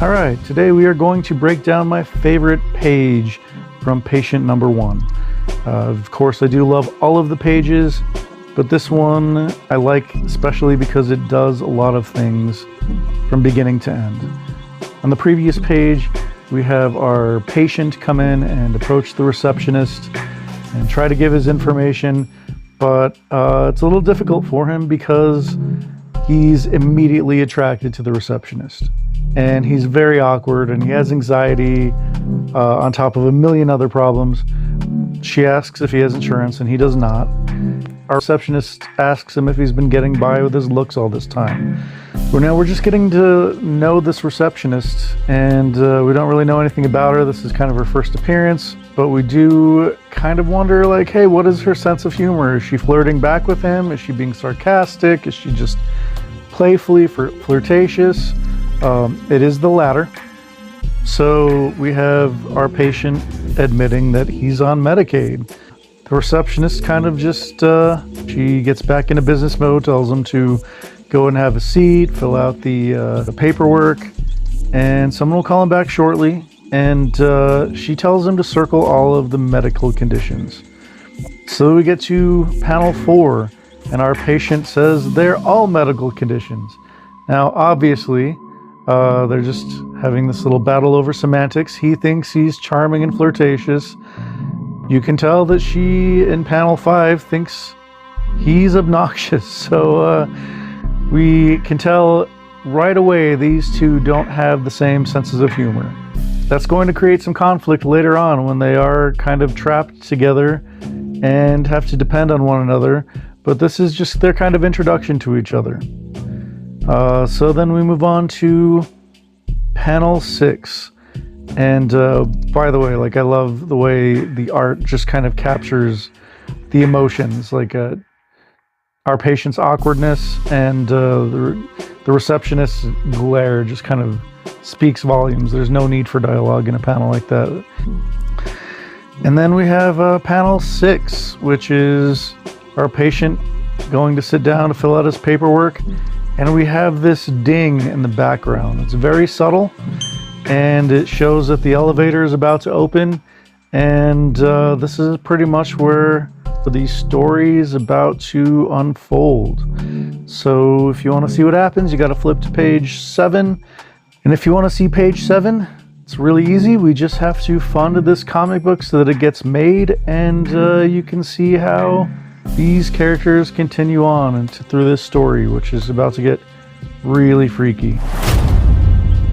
All right, today we are going to break down my favorite page from patient number 1. Of course, I do love all of the pages, but this one I like especially because it does a lot of things from beginning to end. On the previous page, we have our patient come in and approach the receptionist and try to give his information, but it's a little difficult for him because he's immediately attracted to the receptionist. And he's very awkward and he has anxiety on top of a million other problems. She asks if he has insurance and he does not. Our receptionist asks him if he's been getting by with his looks all this time. Well, now we're just getting to know this receptionist and we don't really know anything about her. This is kind of her first appearance, but we do kind of wonder, like, hey, what is her sense of humor? Is she flirting back with him? Is she being sarcastic? Is she just playfully flirtatious? It is the latter. So we have our patient admitting that he's on Medicaid. The receptionist kind of just, she gets back into business mode, tells him to go and have a seat, fill out the paperwork, and someone will call him back shortly. And she tells him to circle all of the medical conditions. So we get to panel 4, and our patient says they're all medical conditions. Now, obviously, they're just having this little battle over semantics. He thinks he's charming and flirtatious. You can tell that she, in panel 5, thinks he's obnoxious. So we can tell right away these two don't have the same senses of humor. That's going to create some conflict later on when they are kind of trapped together and have to depend on one another. But this is just their kind of introduction to each other. So then we move on to panel 6. And by the way, like, I love the way the art just kind of captures the emotions, like our patient's awkwardness and the receptionist's glare just kind of speaks volumes. There's no need for dialogue in a panel like that. And then we have panel 6, which is our patient going to sit down to fill out his paperwork. And we have this ding in the background. It's very subtle, and it shows that the elevator is about to open. And this is pretty much where the story is about to unfold. So if you want to see what happens, you got to flip to page 7. And if you want to see page 7, it's really easy. We just have to fund this comic book so that it gets made, and you can see how these characters continue on through this story, which is about to get really freaky.